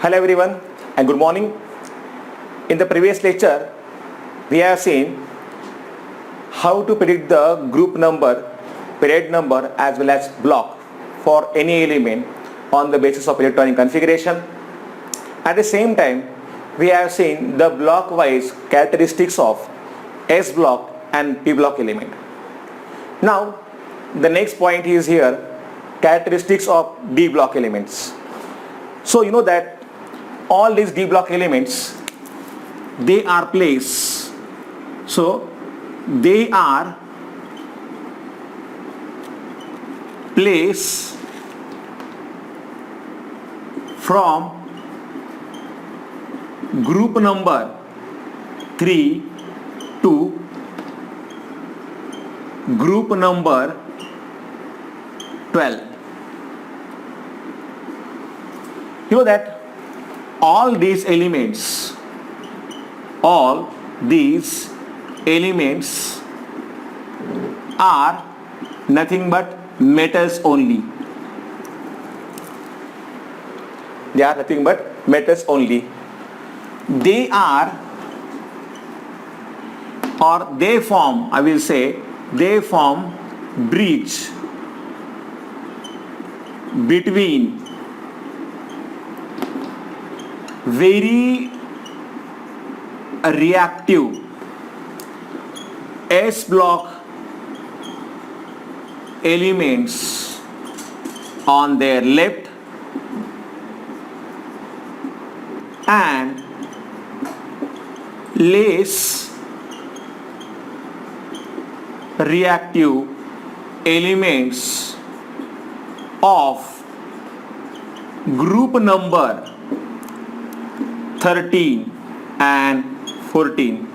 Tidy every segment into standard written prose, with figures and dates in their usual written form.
Hello everyone and good morning. In the previous lecture, we have seen how to predict the group number, period number as well as block for any element on the basis of electronic configuration. At the same time, we have seen the block-wise characteristics of S block and P block element. Now, the next point is here, characteristics of D block elements. So you know that all these D block elements, they are placed. So they are placed from group number 3 to group number 12. You know that all these elements are nothing but metals only. They are nothing but metals only. They are, or they form, I will say, they form bridge between very reactive S block elements on their left and less reactive elements of group number 13 and 14.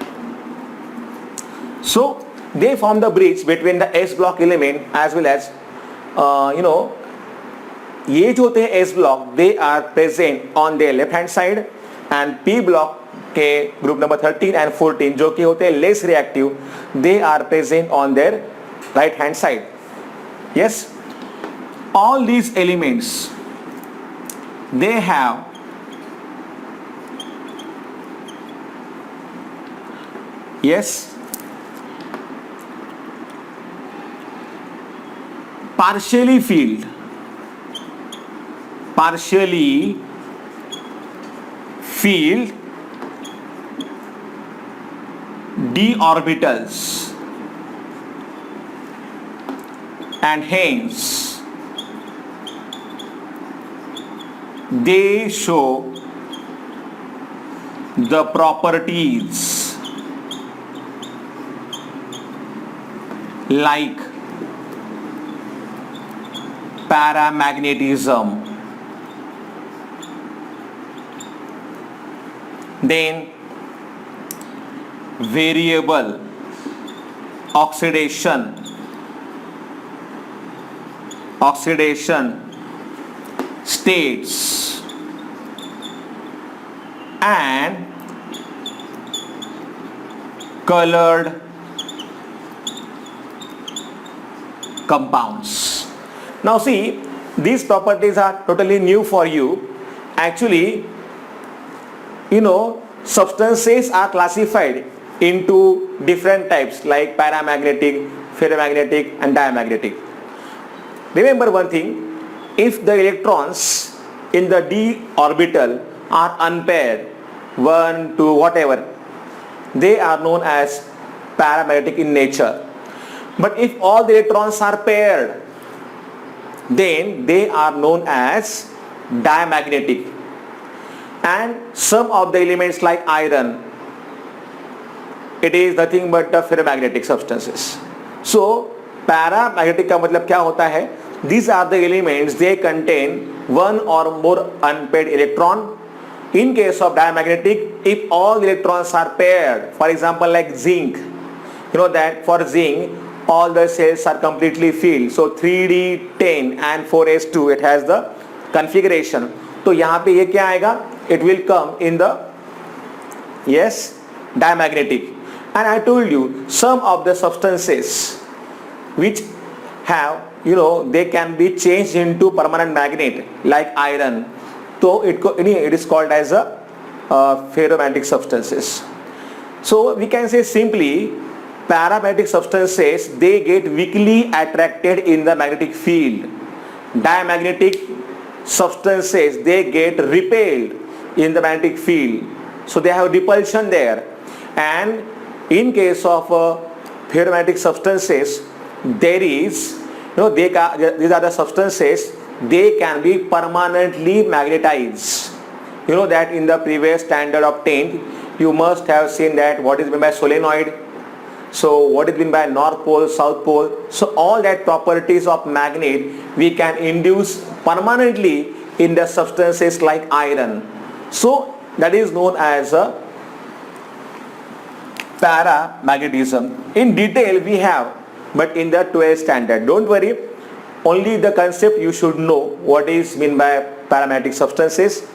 So they form the bridge between the S block element as well as ये जो होते हैं S block, they are present on their left hand side and P block के group number 13 and 14 जो कि होते हैं less reactive, they are present on their right hand side. Yes, all these elements, they have partially filled d orbitals and hence they show the properties like paramagnetism, then variable oxidation states and colored compounds. Now see, these properties are totally new for you. Actually, substances are classified into different types like paramagnetic, ferromagnetic and diamagnetic. Remember one thing, if the electrons in the d orbital are unpaired, 1, 2, whatever, they are known as paramagnetic in nature. But if all the electrons are paired, then they are known as diamagnetic. And some of the elements like iron, it is nothing but the ferromagnetic substances. So paramagnetic का मतलब क्या होता है? These are the elements, they contain one or more unpaired electron. In case of diamagnetic, if all the electrons are paired, for example like zinc, you know that for zinc all the cells are completely filled, so 3d10 and 4s2 it has the configuration. तो यहाँ पे ये क्या आएगा? It will come in the diamagnetic. And I told you some of the substances which have, they can be changed into permanent magnet like iron, तो it is called as a ferromagnetic substances. So we can say simply paramagnetic substances, they get weakly attracted in the magnetic field. Diamagnetic substances, they get repelled in the magnetic field, so they have repulsion there. And in case of ferromagnetic substances, there is, these are the substances, they can be permanently magnetized. You know that in the previous standard of 10th, you must have seen that what is meant by solenoid. So what is meant by north pole, south pole. So all that properties of magnet we can induce permanently in the substances like iron. So that is known as a paramagnetism. In detail we have, but in the 12th standard. Don't worry, only the concept you should know what is meant by paramagnetic substances.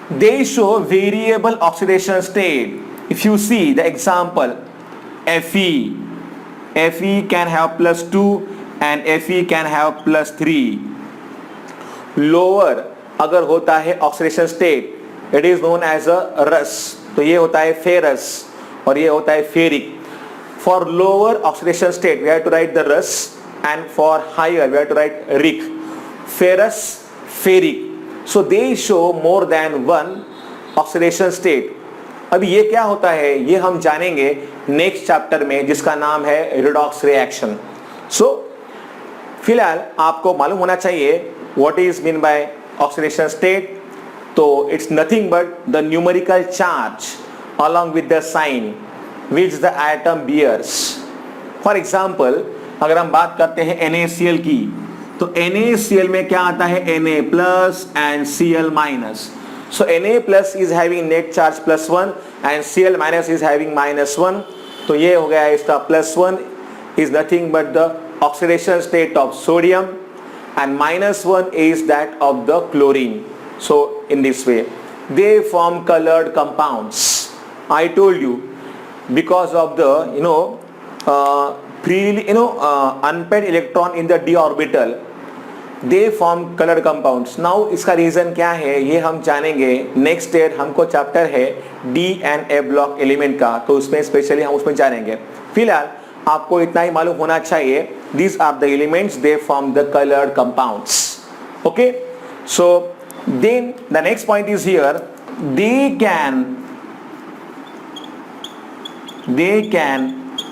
They show variable oxidation state. If you see the example, Fe can have +2 and Fe can have +3. Lower अगर होता है oxidation state, it is known as a ous, तो ये होता है ferrous और ये होता है ferric. For lower oxidation state we have to write the ous, and for higher we have to write ric. Ferrous, ferric. So they show more than one oxidation state. अभी ये क्या होता है ये हम जानेंगे नेक्स्ट चैप्टर में, जिसका नाम है रिडॉक्स रिएक्शन. सो फिलहाल आपको मालूम होना चाहिए what is mean by oxidation state. तो it's nothing but the numerical charge along with the sign which the atom bears. For example अगर हम बात करते हैं NaCl की, तो NaCl में क्या आता है Na plus and Cl minus. So Na plus is having net charge +1 and Cl minus is having -1. तो ये हो गया इसका +1 is nothing but the oxidation state of sodium and -1 is that of the chlorine. So in this way they form colored compounds. I told you because of the unpaired electron in the d orbital, they form colored compounds. Now इसका reason क्या है ये हम जानेंगे next year. हमको chapter है D and A block element का, तो उसमें स्पेशली हम उसमें जानेंगे. फिलहाल आपको इतना ही मालूम होना चाहिए, these are the elements, they form the colored compounds. Okay, so then the next point is here, they can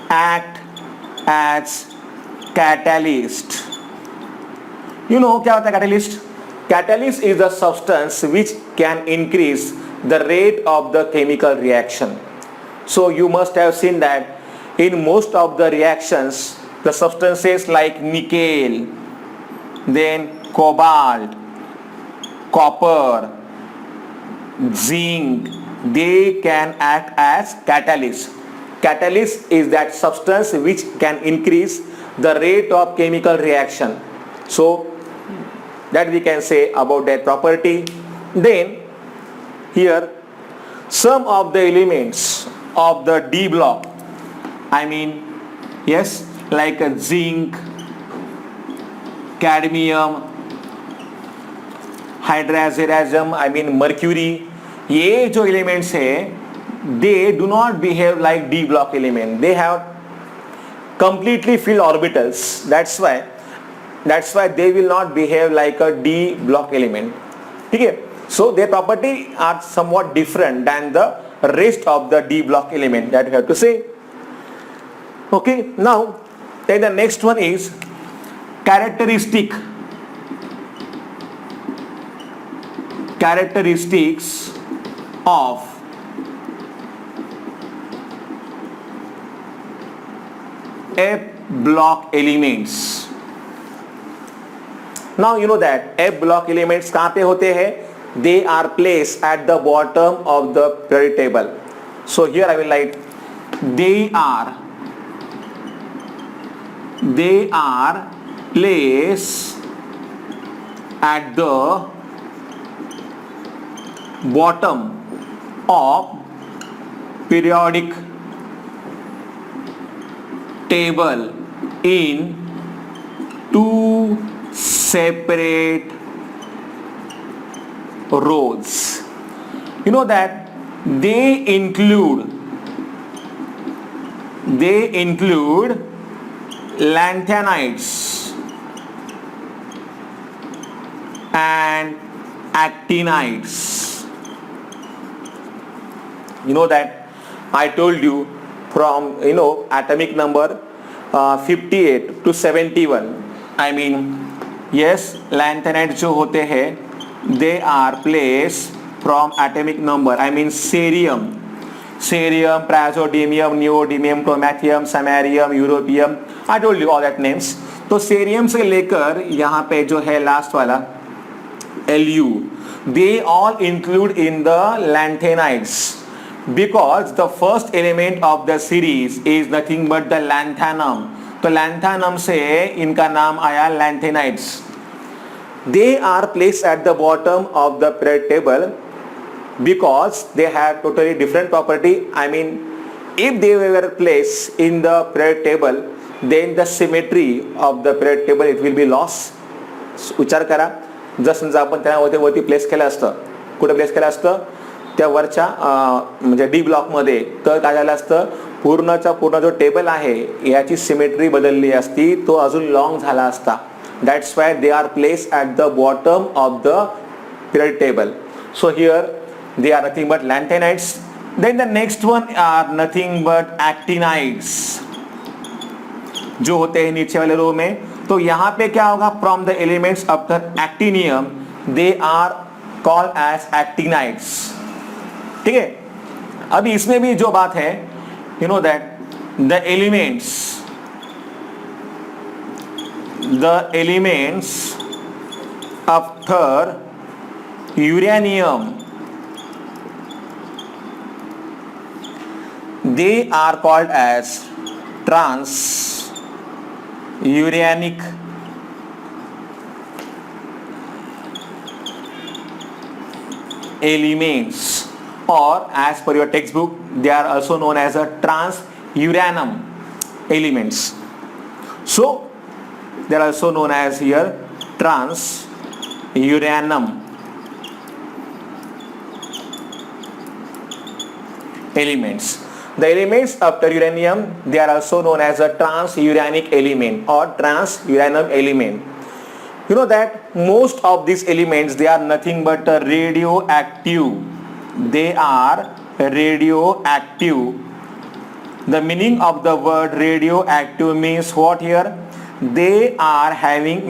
act as catalyst. You know क्या होता है catalyst? Catalyst is the substance which can increase the rate of the chemical reaction. So you must have seen that in most of the reactions, the substances like nickel, then cobalt, copper, zinc, they can act as catalyst. Catalyst is that substance which can increase the rate of chemical reaction. So that we can say about that property. Then here some of the elements of the D block, I mean yes, like a zinc, cadmium, hydrazine, I mean mercury, ये जो elements है, they do not behave like D block element. They have completely filled orbitals. That's why they will not behave like a D block element. Okay, so their property are somewhat different than the rest of the D block element, that we have to say. Okay, now then the next one is characteristics of F block elements. Now you know that F block elements कहाँ पे होते हैं? They are placed at the bottom of the periodic table. So here I will write they are placed at the bottom of periodic table in two separate rows. You know that they include lanthanides and actinides. You know that I told you from atomic number 58 to 71. I mean yes, lanthanides जो होते हैं they are placed from atomic number. I mean cerium, praseodymium, neodymium, promethium, samarium, europium. I told you all that names. तो cerium से लेकर यहाँ पे जो है last वाला Lu, they all include in the lanthanides because the first element of the series is nothing but the lanthanum. तो lanthanum से इनका नाम आया lanthanides. They are placed at the bottom of the periodic table because they have totally different property. I mean, if they were placed in the periodic table, then the symmetry of the periodic table it will be lost. विचार करा, जर समजा आपण त्याला वरती place केलं असतं, कुठे प्लेस केलं असतं त्या वरच्या म्हणजे डी ब्लॉक मध्ये, तर काय झालं असतं पूर्णचा पूर्ण जो टेबल आहे याची सिमेट्री बदलली असती, तो अजून लॉंग झाला असता. That's why they are placed at the bottom of the periodic table. So here they are nothing but lanthanides. Then the next one are nothing but actinides जो होते हैं नीचे वाले रो में. तो यहाँ पे क्या होगा, from the elements of the actinium they are called as actinides. ठीक है. अभी इसमें भी जो बात है, you know that the elements after uranium they are called as transuranic elements, or as per your textbook they are also known as a transuranum elements. So they are also known as here transuranum elements. The elements after uranium they are also known as a transuranic element or transuranum element. You know that most of these elements they are nothing but radioactive. They are radioactive. The meaning of the word radioactive means what here? They are having,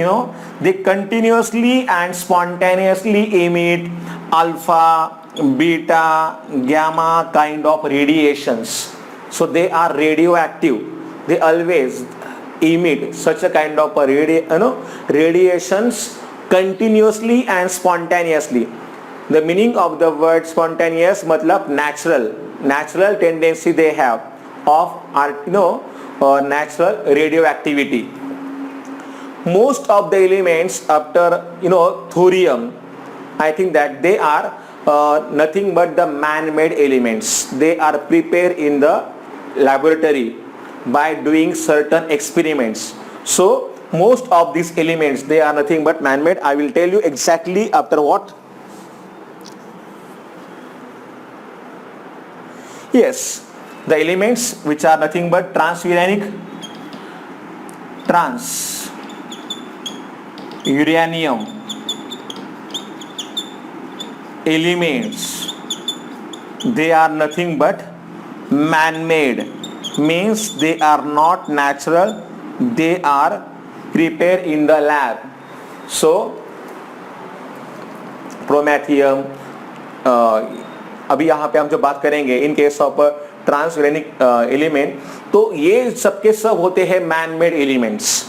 they continuously and spontaneously emit alpha, beta, gamma kind of radiations. So they are radioactive. They always emit such a kind of radiations continuously and spontaneously. The meaning of the word spontaneous matlab natural tendency they have of natural radioactivity. Most of the elements after thorium, I think that they are nothing but the man-made elements. They are prepared in the laboratory by doing certain experiments. So most of these elements they are nothing but man-made. I will tell you exactly after what. Yes, the elements which are nothing but transuranic, transuranium elements, they are nothing but man-made, means they are not natural, they are prepared in the lab. So promethium, अभी यहाँ पे हम जो बात करेंगे in case of transuranic element, तो ये सबके सब होते हैं मैन मेड एलिमेंट्स.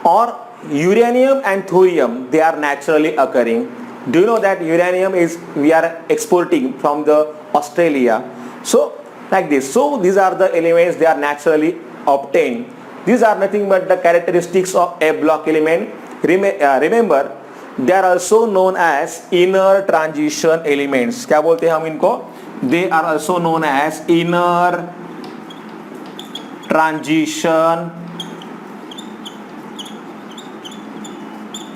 और uranium and thorium they are naturally occurring. Do you know that uranium is we are exporting from the Australia? So like this. So these are the elements they are naturally obtained. These are nothing but the characteristics of a block element. Remember they are also known as inner transition elements. क्या बोलते हैं हम इनको? They are also known as inner transition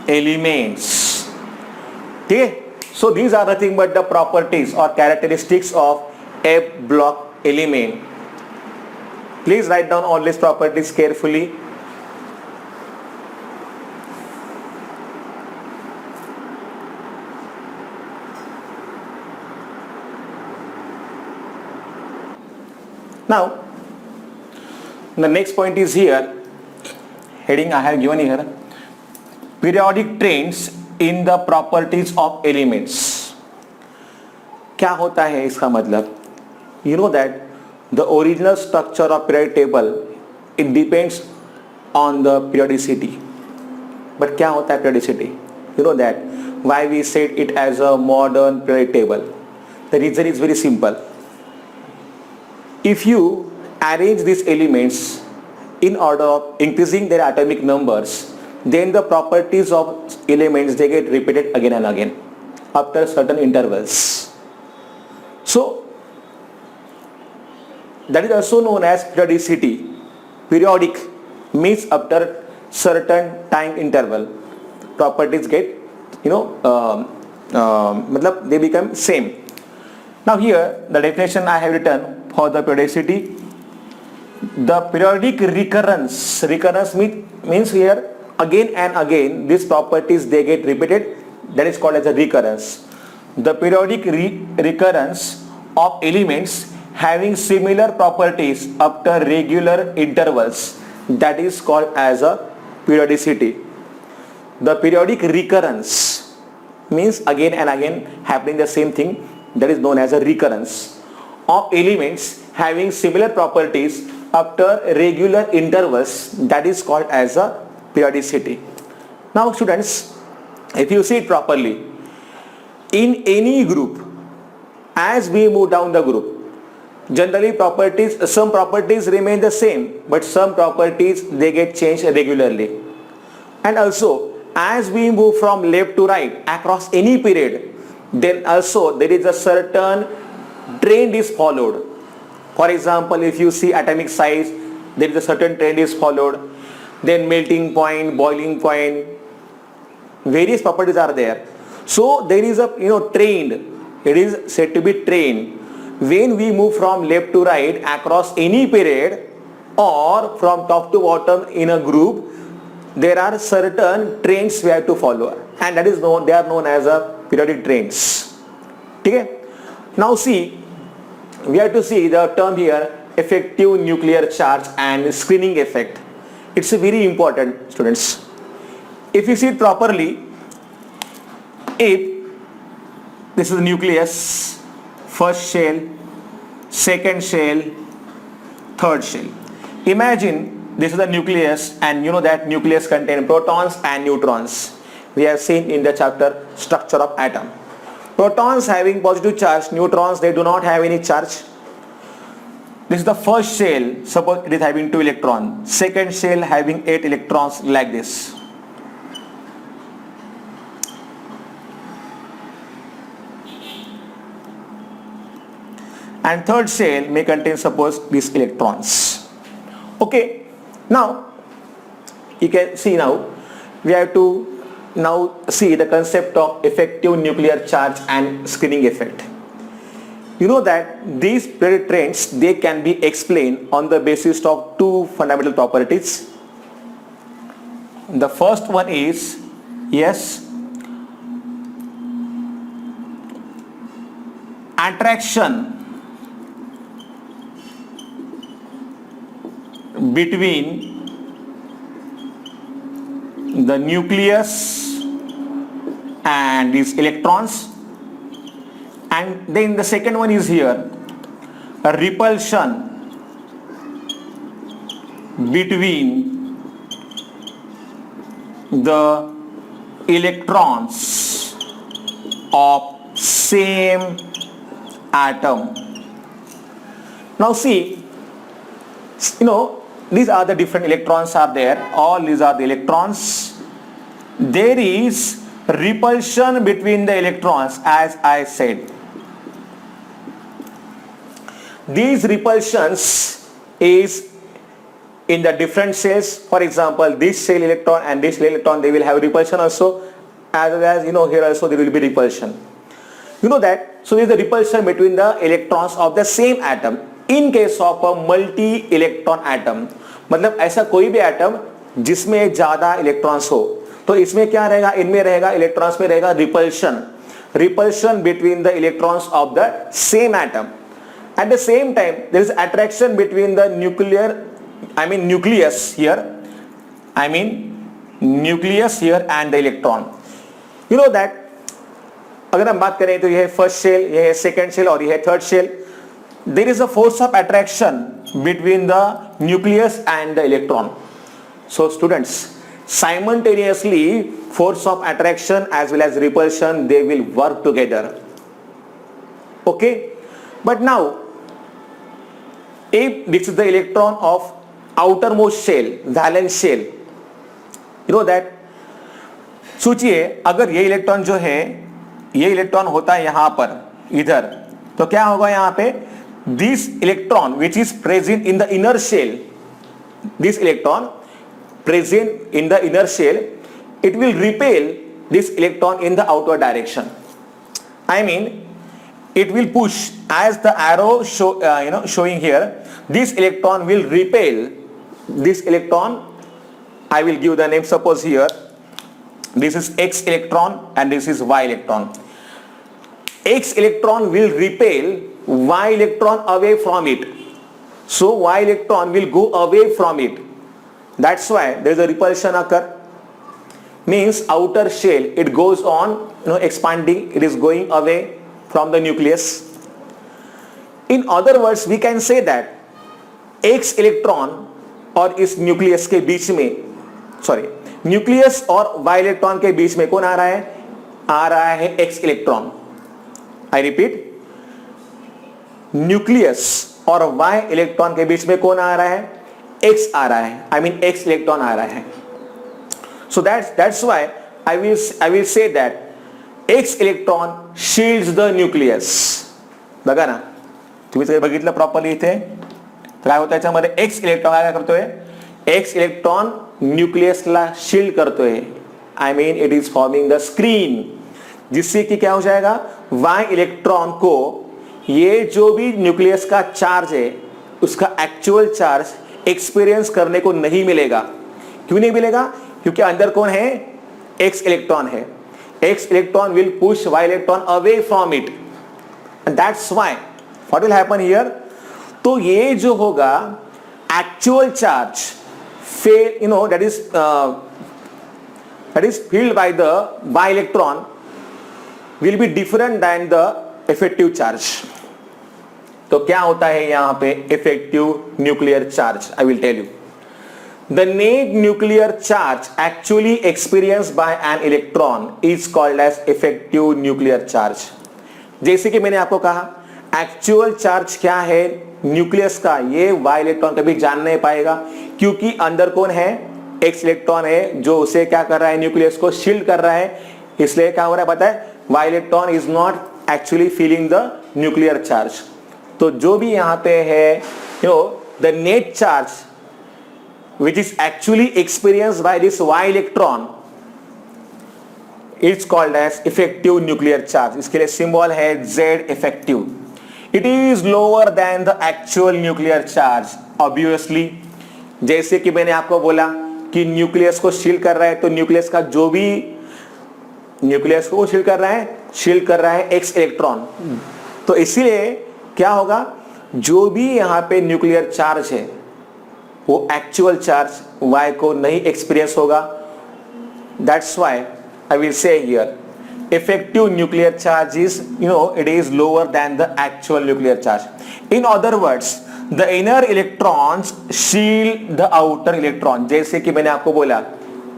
elements. ठीक है. So these are nothing but the properties or characteristics of a block element. Please write down all these properties carefully. Now, the next point is here, heading I have given here, periodic trends in the properties of elements. क्या होता है इसका मतलब? You know that the original structure of periodic table, it depends on the periodicity. But क्या होता है periodicity? You know that why we said it as a modern periodic table. The reason is very simple. If you arrange these elements in order of increasing their atomic numbers, then the properties of elements, they get repeated again and again after certain intervals. So that is also known as periodicity. Periodic means after certain time interval properties get matlab they become same. Now here the definition I have written for the periodicity. The periodic recurrence means here again and again these properties they get repeated, that is called as a recurrence. The periodic recurrence of elements having similar properties after regular intervals, that is called as a periodicity. The periodic recurrence means again and again happening the same thing, that is known as a recurrence of elements having similar properties after regular intervals, that is called as a periodicity. Now students, if you see it properly, in any group, as we move down the group, generally some properties remain the same, but some properties they get changed regularly. And also as we move from left to right across any period, then also there is a certain trend is followed. For example, if you see atomic size, there is a certain trend is followed. Then melting point, boiling point, various properties are there. So there is a trend. It is said to be trend. When we move from left to right across any period or from top to bottom in a group, there are certain trends we have to follow, and that is known. They are known as a periodic trends. Okay. Now see, we have to see the term here, effective nuclear charge and screening effect. It's very important, students. If you see it properly, if this is the nucleus, first shell, second shell, third shell. Imagine this is the nucleus, and you know that nucleus contains protons and neutrons. We have seen in the chapter structure of atom. Protons having positive charge, neutrons they do not have any charge. This is the first shell, suppose it is having 2 electrons. Second shell having 8 electrons, like this. And third shell may contain suppose these electrons. Okay, now you can see, now we have to now see the concept of effective nuclear charge and screening effect. You know that these periodic trends, they can be explained on the basis of 2 fundamental properties. The first one is, yes, attraction between the nucleus and these electrons, and then the second one is here, a repulsion between the electrons of same atom. Now see, these are the different electrons are there, all these are the electrons. There is repulsion between the electrons, as I said. These repulsions is in the different shells. For example, this shell electron and this shell electron, they will have repulsion also, as well as here also there will be repulsion. You know that, so there is a repulsion between the electrons of the same atom in case of a multi-electron atom. मतलब ऐसा कोई भी atom जिसमें ज्यादा electrons हो, तो इसमें क्या रहेगा, इनमें रहेगा, इलेक्ट्रॉन्स में रहेगा repulsion between the electrons of the same atom. At the same time, there is attraction between the nucleus here and the electron. You know that, अगर हम बात करें तो यह है फर्स्ट शेल, यह है सेकेंड शेल और यह है third shell. There is a force of attraction between the nucleus and the electron. So students, simultaneously force of attraction as well as repulsion, they will work together. Okay, but now if this is the electron of outermost shell, valence shell, you know that, सोचिए अगर ये electron जो है, ये electron होता है यहां पर इधर, तो क्या होगा यहां पे, this electron which is present in the inner shell, this electron present in the inner shell, it will repel this electron in the outward direction. I mean, it will push, as the arrow showing here, this electron will repel this electron. I will give the name, suppose here this is X electron and this is Y electron. X electron will repel Y electron away from it, so Y electron will go away from it. That's why there is a repulsion occur. Means outer shell, it goes on expanding, it is going away from the nucleus. In other words, we can say that X electron और इस nucleus के बीच में, nucleus और Y electron के बीच में कौन आ रहा है X electron. I repeat, nucleus और Y इलेक्ट्रॉन के बीच में कौन आ रहा है, X आ रहा है, I mean X इलेक्ट्रॉन आ रहा है. So that's why I will say that X electron shields the nucleus. बघा ना, तुम्ही सगळे बघितलं प्रॉपरली इथे, तर काय होतं याच्यामध्ये, X इलेक्ट्रॉन काय करतोय, X इलेक्ट्रॉन न्यूक्लियसला शील्ड करतोय. I mean it is forming the screen, जिससे कि क्या हो जाएगा, Y इलेक्ट्रॉन को ये जो भी न्यूक्लियस का चार्ज है उसका एक्चुअल चार्ज एक्सपीरियंस करने को नहीं मिलेगा. क्यों नहीं मिलेगा, क्योंकि अंदर कौन है, X इलेक्ट्रॉन है. X electron will push Y electron away from it, and that's why what will happen here. तो ये जो होगा actual charge fail, that is filled by the Y electron will be different than the effective charge. तो क्या होता है यहां पे effective nuclear charge, I will tell you. The net nuclear charge actually experience by an electron is called as effective nuclear charge. जैसे कि मैंने आपको कहा, एक्चुअल चार्ज क्या है न्यूक्लियस का, ये Y इलेक्ट्रॉन कभी जान नहीं पाएगा, क्योंकि अंदर कौन है, X इलेक्ट्रॉन है जो उसे क्या कर रहा है, न्यूक्लियस को शील्ड कर रहा है. इसलिए क्या हो रहा है पता है, Y electron is not actually feeling the nuclear charge. तो जो भी यहां पे है, the net charge which is actually experienced by this Y electron is called as effective nuclear charge. इसके लिए सिंबल है Z effective. It is lower than the actual nuclear charge. Obviously, जैसे कि मैंने आपको बोला कि न्यूक्लियस को शील्ड कर रहा है, तो न्यूक्लियस का जो भी न्यूक्लियस को शील्ड कर रहा है X इलेक्ट्रॉन. तो इसीलिए क्या होगा, जो भी यहां पे न्यूक्लियर चार्ज है वो एक्चुअल चार्ज Y को नहीं एक्सपीरियंस होगा. That's why I will say here effective nuclear charge is, it is lower than the actual nuclear charge. In other words, the inner electrons shield the outer electron. जैसे कि मैंने आपको बोला,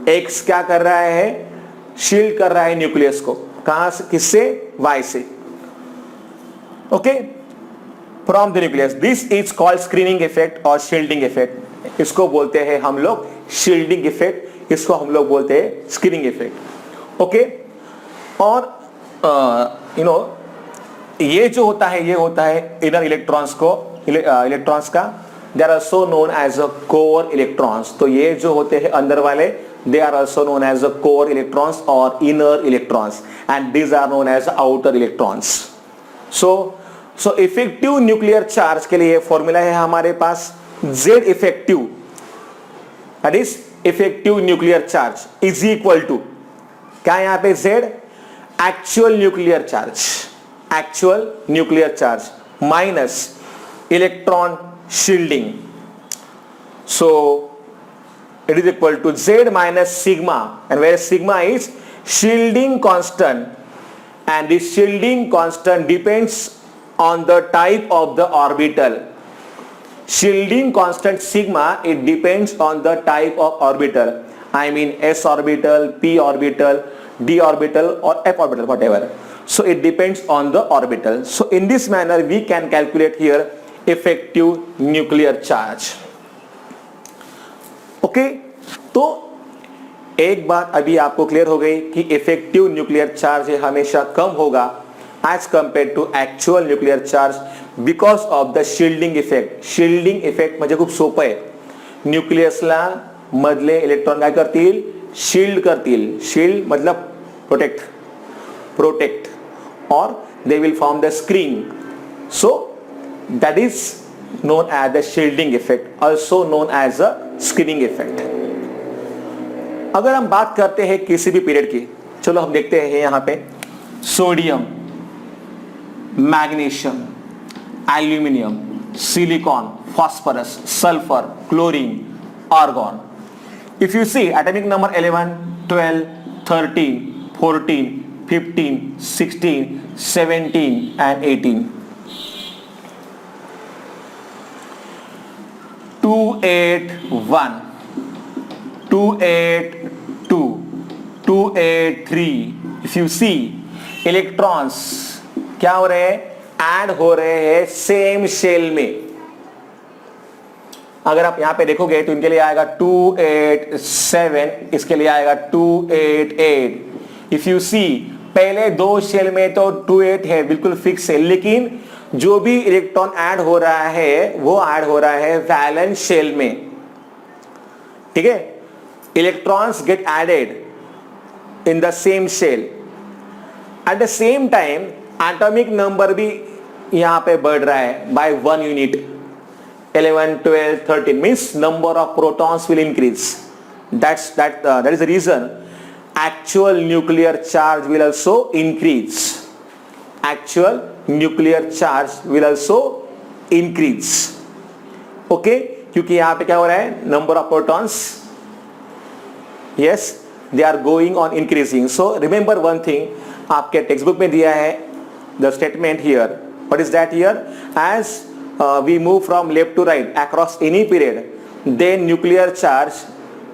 X क्या कर रहा है, शील्ड कर रहा है न्यूक्लियस को, कहां से, किससे, Y से. Okay, from the nucleus. This is called screening effect और शील्डिंग इफेक्ट. इसको बोलते हैं हम लोग शील्डिंग इफेक्ट, इसको हम लोग बोलते हैं स्क्रीनिंग इफेक्ट. ओके, और ये जो होता है, ये होता है इनर इलेक्ट्रॉन्स का, they are also known as a core electrons. तो ये जो होते हैं अंदर वाले, they are also known as the core electrons or inner electrons, and these are known as outer electrons. So effective nuclear charge के लिए फॉर्मूला है हमारे पास Z effective, that is effective nuclear charge is equal to क्या है यहां पे Z, actual nuclear charge, actual nuclear charge minus electron shielding. So it is equal to Z minus sigma, and where sigma is shielding constant, and this shielding constant depends on the type of the orbital. Shielding constant sigma, it depends on the type of orbital. I mean s orbital, p orbital, d orbital or f orbital, whatever. So it depends on the orbital. So in this manner we can calculate here effective nuclear charge. Okay, तो एक बात अभी आपको clear हो गई कि effective nuclear charge हमेशा कम होगा as compare to actual nuclear charge because of the shielding effect. Shielding effect म्हणजे खूप सोपं आहे. न्यूक्लियसला मधले इलेक्ट्रॉन काय करतील, शिल्ड करतील. शिल्ड मतलब प्रोटेक्ट और they will form the screen. So that is known as the shielding effect, also known as a screening effect. अगर हम बात करते हैं किसी भी पीरियड की, चलो हम देखते हैं यहां पे sodium, magnesium, aluminium, silicon, phosphorus, sulphur, chlorine, argon. If you see atomic number 11, 12, 13, 14, 15, 16, 17 and 18. 281, 282, 283. If you see electrons क्या हो रहे हैं, ऐड हो रहे हैं सेम शेल में. अगर आप यहां पे देखोगे तो इनके लिए आएगा 287, इसके लिए आएगा 288. इफ यू सी पहले दो शेल में तो 28 है, बिल्कुल फिक्स है, लेकिन जो भी इलेक्ट्रॉन ऐड हो रहा है वो ऐड हो रहा है वैलेंस शेल में. ठीक है, electrons get added in the same shell. At the same time atomic number भी यहां पे बढ़ रहा है बाय 1 unit. 11, 12, 13 means number of protons will increase. That is the reason actual nuclear charge will also increase. Actual nuclear charge will also increase. Okay, क्योंकि यहाँ पे क्या हो रहा है, number of protons, yes, they are going on increasing. So remember one thing, आपके text book में दिया है the statement here. What is that here? As we move from left to right across any period, then nuclear charge,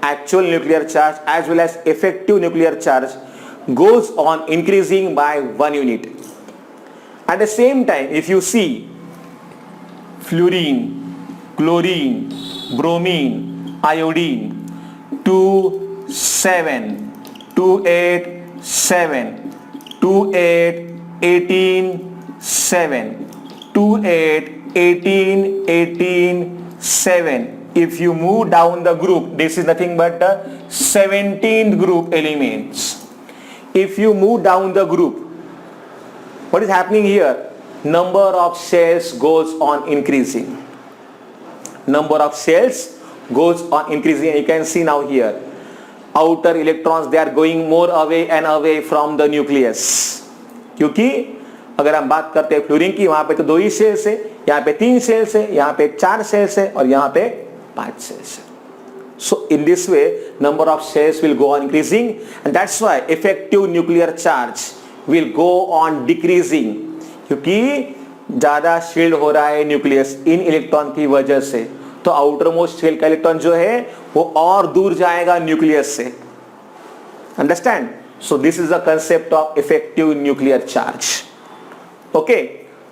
actual nuclear charge as well as effective nuclear charge goes on increasing by 1 unit. At the same time, if you see fluorine, chlorine, bromine, iodine, 27, 287, 28, 18, 7, 28, 18, 18, 7. If you move down the group, this is nothing but the 17th group elements. If you move down the group, what is happening here? Number of shells goes on increasing. Number of shells goes on increasing. You can see now here, outer electrons, they are going more away and away from the nucleus. क्योंकि अगर हम बात करते हैं fluorine की, वहां पे तो 2 ही शेल्स है, यहाँ पे 3 शेल्स है, यहाँ पे 4 शेल्स है और यहाँ पे 5 शेल्स है. So in this way, number of shells will go on increasing, and that's why effective nuclear charge will go on decreasing. क्योंकि ज्यादा शील्ड हो रहा है न्यूक्लियस इन इलेक्ट्रॉन की वजह से, तो आउटर मोस्ट शेल का इलेक्ट्रॉन जो है वो और दूर जाएगा न्यूक्लियस से. Understand? So this is the concept of effective nuclear charge. Okay,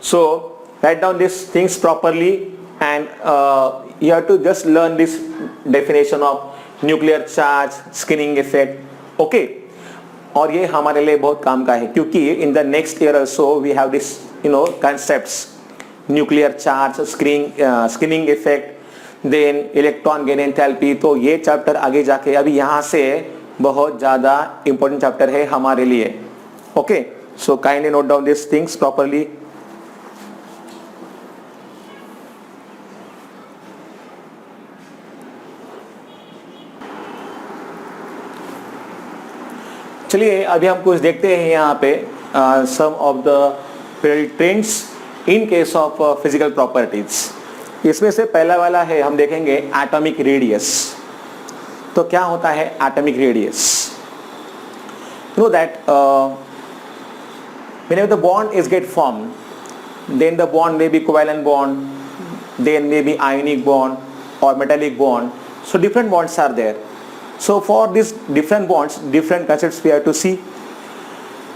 so write down this things properly and you have to just learn this definition of nuclear charge, skinning effect. Okay, और ये हमारे लिए बहुत काम का है क्योंकि in the next year also we have this concepts, nuclear charge, skinning effect. Then electron gain enthalpy. तो ये चैप्टर आगे जाके अभी यहाँ से बहुत ज़्यादा इंपॉर्टेंट चैप्टर है हमारे लिए। Okay, so kindly note down this things properly. चलिए अभी हम कुछ देखते हैं यहाँ पे some of the trends in case of physical properties. इसमें से पहला वाला है, हम देखेंगे एटॉमिक रेडियस। तो क्या होता है atomic radius? You know that whenever the bond is get formed, then the bond may be covalent bond, then may be ionic bond or metallic bond. So different bonds are there. So for these different bonds, different concepts we have to see.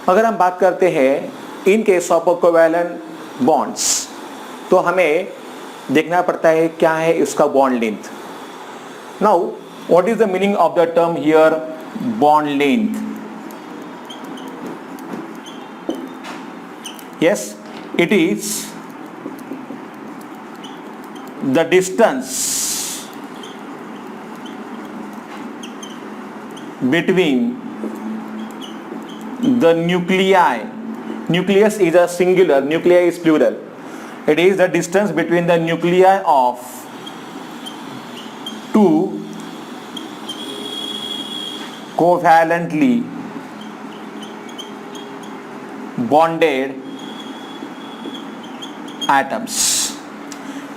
अगर हम बात करते हैं in case of covalent bonds, तो हमें देखना पड़ता है क्या है इसका bond length. Now, what is the meaning of the term here bond length? Yes, it is the distance between the nuclei. Nucleus is a singular, nuclei is plural. It is the distance between the nuclei of two covalently bonded atoms.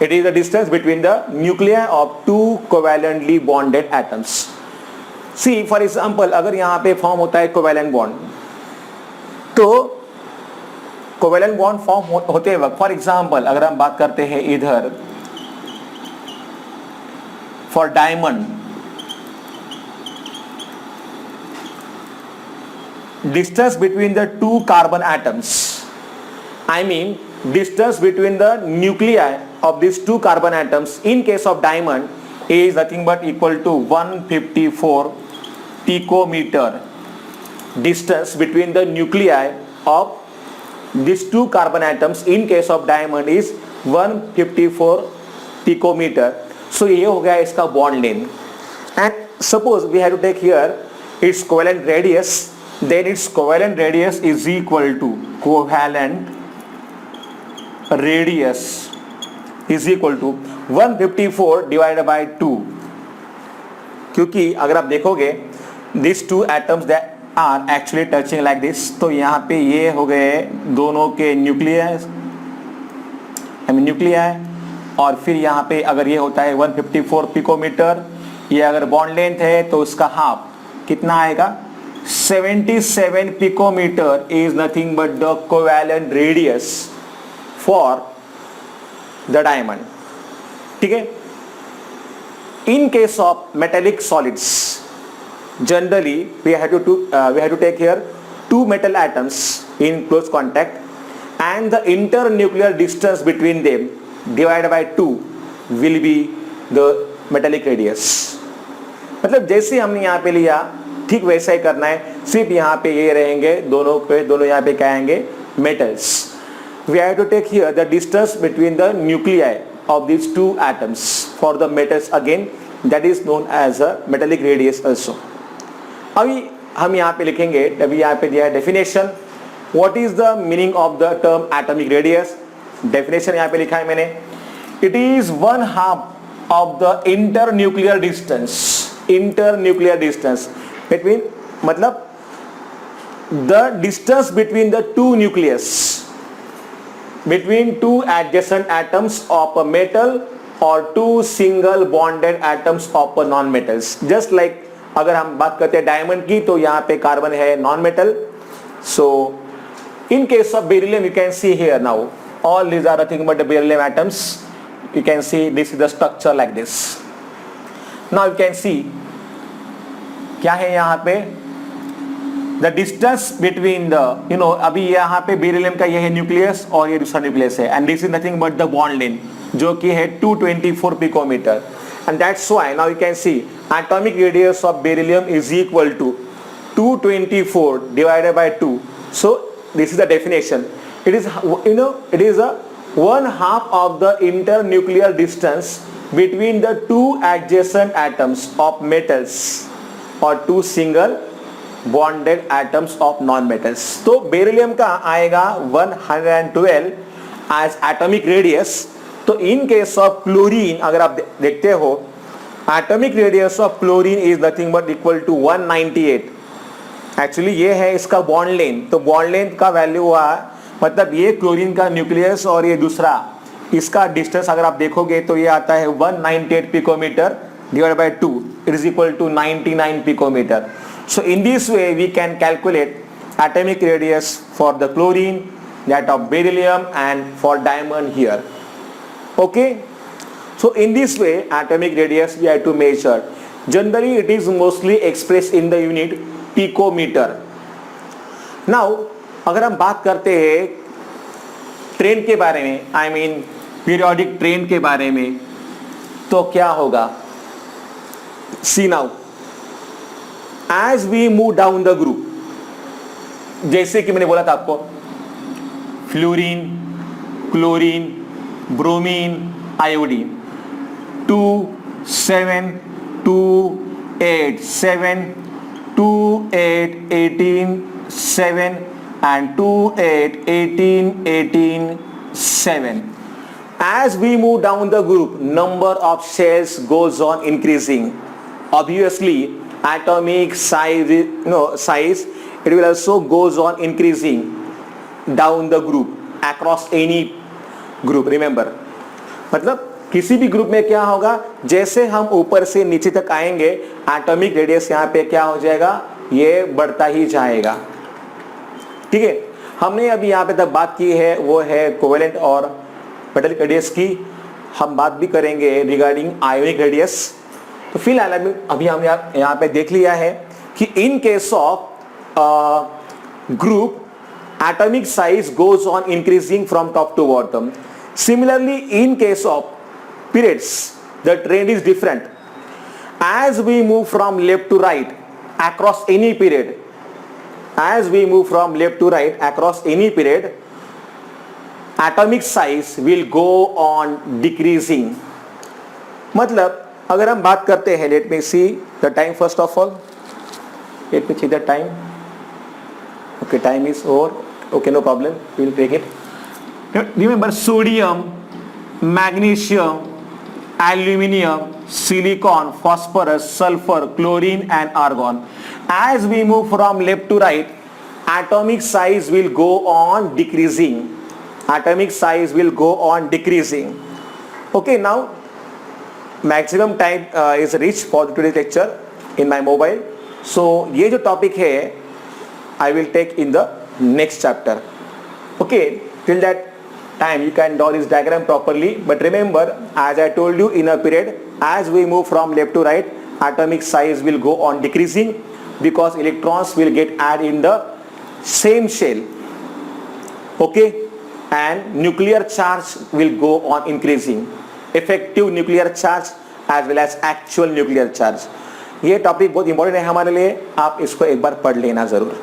It is the distance between the nuclei of two covalently bonded atoms. See, for example, अगर यहाँ पे form होता है covalent bond, तो covalent bond form होते वक्त, for example अगर हम बात करते हैं इधर for diamond, distance between the to carbon atoms, I mean distance between the nuclei of these two carbon atoms in case of diamond is nothing but equal to 154 picometer. Distance between the nuclei of these two carbon atoms in case of diamond is 154 picometer. So ये हो गया इसका bond length. And suppose we have to take here its covalent radius, then its covalent radius is equal to covalent radius is equal to 154 divided by 2. क्योंकि अगर आप देखोगे these two atoms that are actually touching like this, तो यहाँ पे ये हो गए दोनों के न्यूक्लियस, आई मीन न्यूक्लियाई, और फिर यहाँ पे अगर ये होता है 154 पिकोमीटर, ये अगर बॉन्ड लेंथ है तो उसका हाफ कितना आएगा 77 picometre is nothing but the covalent radius for the diamond. ठीक है. In case of metallic solids generally we have to take here two metal atoms in close contact and the internuclear distance between them divided by 2 will be the metallic radius. मतलब जैसे हमने यहाँ पे लिया ठीक वैसा ही करना है, सिर्फ यहाँ पे ये रहेंगे दोनों पे, दोनों यहाँ पे क्या आएंगे metals. We have to take here the distance between the nuclei of these two atoms for the metals, again that is known as a metallic radius also. अभी हम यहाँ पे लिखेंगे, अभी यहाँ पे दिया है definition. What is the meaning of the term atomic radius? Definition यहाँ पे लिखा है मैंने. It is 1/2 of the internuclear distance. Internuclear distance between, मतलब the distance between the two nucleus, between two adjacent atoms of a metal और two single bonded atoms of a non metals. Just like अगर हम बात करते हैं diamond की, तो यहाँ पे कार्बन है non metal. So in case of beryllium you can see here now all these are nothing but the beryllium atoms. You can see this is the structure like this. Now you can see क्या है यहाँ पे the distance between the, you know, अभी यहाँ पे beryllium का ये है न्यूक्लियस और ये दूसरा न्यूक्लियस है, and this is nothing but the bond length जो कि है 224 picometer. And that's why now you can see atomic radius of beryllium is equal to 224 divided by 2. So this is the definition. It is, you know, it is a 1/2 of the internuclear distance between the two adjacent atoms of metals or two single bonded atoms of non-metals. तो beryllium का आएगा 112 as atomic radius. तो in case of chlorine अगर आप देखते हो atomic radius of chlorine is nothing but equal to 198. Actually ये है इसका बॉन्ड लेंथ, तो बॉन्ड लेंथ का वैल्यू हुआ मतलब ये क्लोरीन का न्यूक्लियस और ये दूसरा इसका डिस्टेंस अगर आप देखोगे तो ये आता है 198 picometre divided by 2, it is equal to 99 picometer. So in this way we can calculate atomic radius for the chlorine, that of beryllium, and for diamond here. Okay, so in this way atomic radius we have to measure. Generally it is mostly expressed in the unit picometer. Now अगर हम बात करते हैं train के बारे में, I mean periodic train के बारे में, तो क्या होगा? See now, as we move down the group, जैसे कि मैंने बोला था आपको fluorine, chlorine, bromine, iodine, 2 7 2 8 7 2 8 18 7 and 2 8 18 18 7. As we move down the group, number of shells goes on increasing. Obviously atomic size it will also goes on increasing down the group across any group. Remember, मतलब किसी भी group में क्या होगा, जैसे हम ऊपर से नीचे तक आएंगे एटॉमिक रेडियस यहाँ पे क्या हो जाएगा, ये बढ़ता ही जाएगा. ठीक है, हमने अभी यहाँ पे तक बात की है वो है कोवेलेंट और मेटालिक रेडियस की. हम बात भी करेंगे रिगार्डिंग आयोनिक रेडियस. तो फिलहाल अभी हमने यहाँ पे देख लिया है कि इन case of group atomic size goes on increasing from top to bottom. Similarly, in case of periods, the trend is different. As we move from left to right across any period, as we move from left to right across any period, atomic size will go on decreasing. मतलब अगर हम बात करते हैं, let me see the time first of all. Let me see the time. Okay, time is over. Okay, no problem. We will take it. Remember, sodium, magnesium, aluminium, silicon, phosphorus, sulfur, chlorine, and argon. As we move from left to right, atomic size will go on decreasing. Atomic size will go on decreasing. Okay, now maximum time is reached for today's lecture in my mobile. So ये जो topic है I will take in the next chapter. Okay, till that time you can draw this diagram properly. But remember, as I told you, in a period, as we move from left to right, atomic size will go on decreasing because electrons will get added in the same shell. Okay, and nuclear charge will go on increasing. Effective nuclear charge as well as actual nuclear charge. ये topic बहुत important है हमारे लिए, आप इसको एक बार पढ़ लेना जरूर.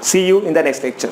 See you in the next lecture.